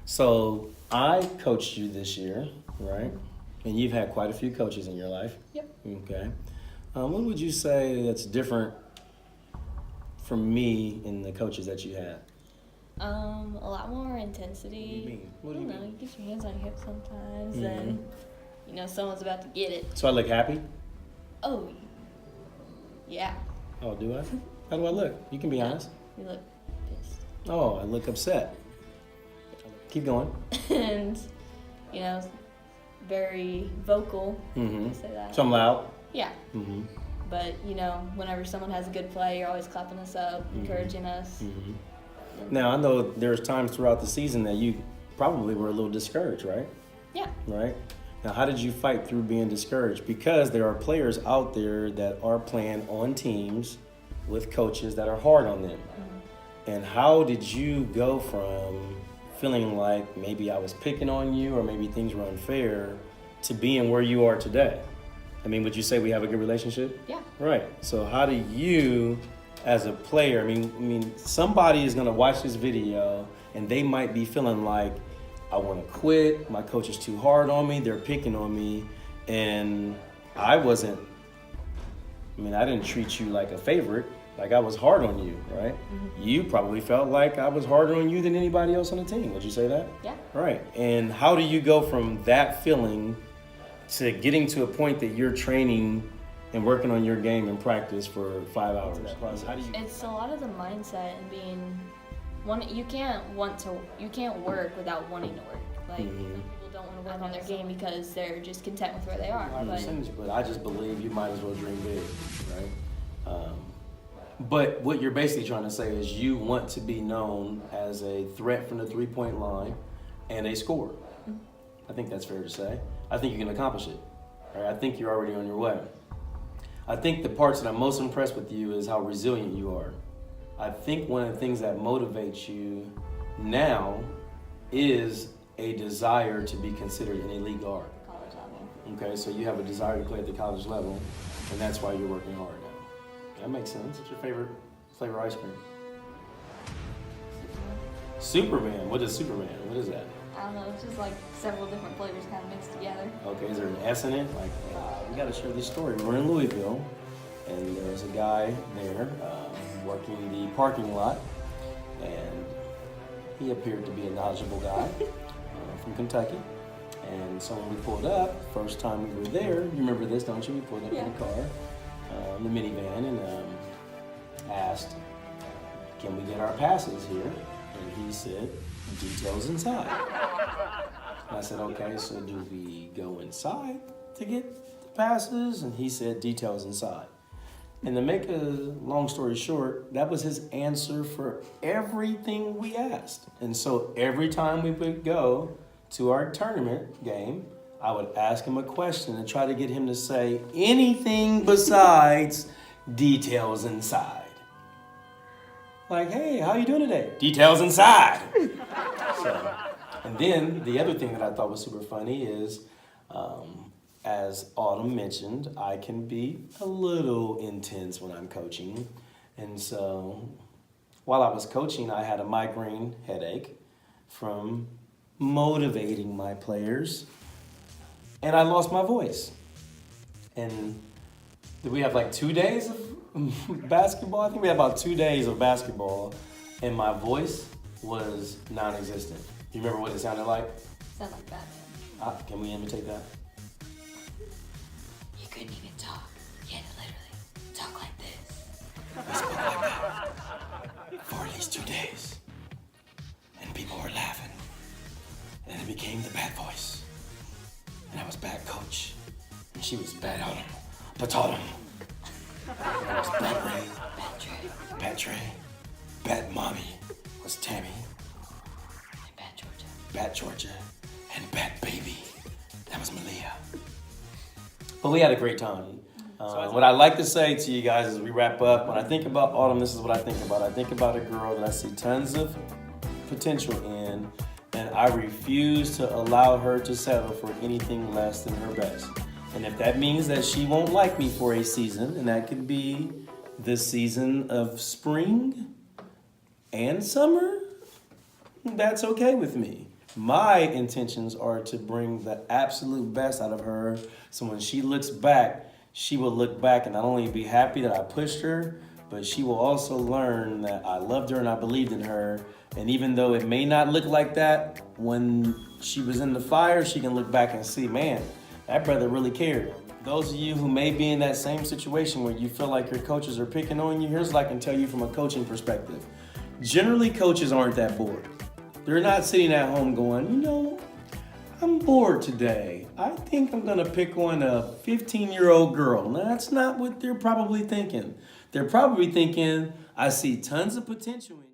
So I coached you this year, right? And you've had quite a few coaches in your life. Yep. Okay. What would you say that's different from me in the coaches that you had? A lot more intensity. What do you mean? What I do you don't know. mean? You get your hands on your hips sometimes, Mhm. and someone's about to get it. So I look happy? Oh, yeah. Oh, do I? How do I look? You can be honest. You look pissed, Oh, I look upset. Keep going. and very vocal. Mm-hmm. To say that. So I'm loud. Yeah. Mm-hmm. But whenever someone has a good play, you're always clapping us up, encouraging us. Mm-hmm. Now I know there's times throughout the season that you probably were a little discouraged, right? Yeah. Right? Now, how did you fight through being discouraged? Because there are players out there that are playing on teams with coaches that are hard on them. Mm-hmm. And how did you go from feeling like maybe I was picking on you or maybe things were unfair to being where you are today? I mean, would you say we have a good relationship? Yeah. Right. So how do you, as a player, I mean, somebody is going to watch this video and they might be feeling like, I want to quit. My coach is too hard on me. They're picking on me. And I didn't treat you like a favorite. Like I was hard on you, right? Mm-hmm. You probably felt like I was harder on you than anybody else on the team. Would you say that? Yeah. Right. And how do you go from that feeling to getting to a point that you're training and working on your game in practice for 5 hours? How do you? It's a lot of the mindset and being one. You can't work without wanting to work. Like some people don't want to work on their game because they're just content with where they are. But I just believe you might as well dream big, right? But what you're basically trying to say is you want to be known as a threat from the three-point line and a scorer. Mm-hmm. I think that's fair to say. I think you can accomplish it. Right? I think you're already on your way. I think the parts that I'm most impressed with you is how resilient you are. I think one of the things that motivates you now is a desire to be considered an elite guard. College level. Okay, so you have a desire to play at the college level, and that's why you're working hard now. That makes sense. What's your favorite flavor ice cream? Superman. What is Superman? What is that? I don't know. It's just like several different flavors kind of mixed together. Okay, is there an S in it? Like, we got to share this story. We're in Louisville, and there's a guy there working the parking lot, and he appeared to be a knowledgeable guy from Kentucky. And so when we pulled up, first time we were there, you remember this, don't you? We pulled up in the car, the minivan, and asked, can we get our passes here? And he said, details inside. And I said, okay, so do we go inside to get the passes? And he said, details inside. And to make a long story short, that was his answer for everything we asked. And so every time we would go to our tournament game, I would ask him a question and try to get him to say anything besides details inside. Like, hey, how you doing today? Details inside. And then the other thing that I thought was super funny is, as Autumn mentioned, I can be a little intense when I'm coaching. And so while I was coaching, I had a migraine headache from motivating my players. And I lost my voice. And did we have like 2 days of basketball? I think we had about 2 days of basketball. And my voice was non-existent. You remember what it sounded like? Sound like Batman. Can we imitate that? You couldn't even talk. You had to literally talk like this. I spoke like that for at least 2 days. And people were laughing. And it became the bad voice. And I was bad coach. And she was bad Autumn. Patatum. And I was bad Ray. Bad Trey. Bad Trey. Bad Mommy was Tammy. And Bad Georgia. Bad Georgia. And Bad Baby. That was Malia. But we had a great time. What I like to say to you guys as we wrap up, when I think about Autumn, this is what I think about. I think about a girl that I see tons of potential in, and I refuse to allow her to settle for anything less than her best. And if that means that she won't like me for a season, and that could be the season of spring and summer, that's okay with me. My intentions are to bring the absolute best out of her. So when she looks back, she will look back and not only be happy that I pushed her, but she will also learn that I loved her and I believed in her. And even though it may not look like that, when she was in the fire, she can look back and see, man, that brother really cared. Those of you who may be in that same situation where you feel like your coaches are picking on you, here's what I can tell you from a coaching perspective. Generally, coaches aren't that bored. They're not sitting at home going, I'm bored today. I think I'm gonna pick on a 15-year-old girl. Now, that's not what they're probably thinking. They're probably thinking, I see tons of potential in you.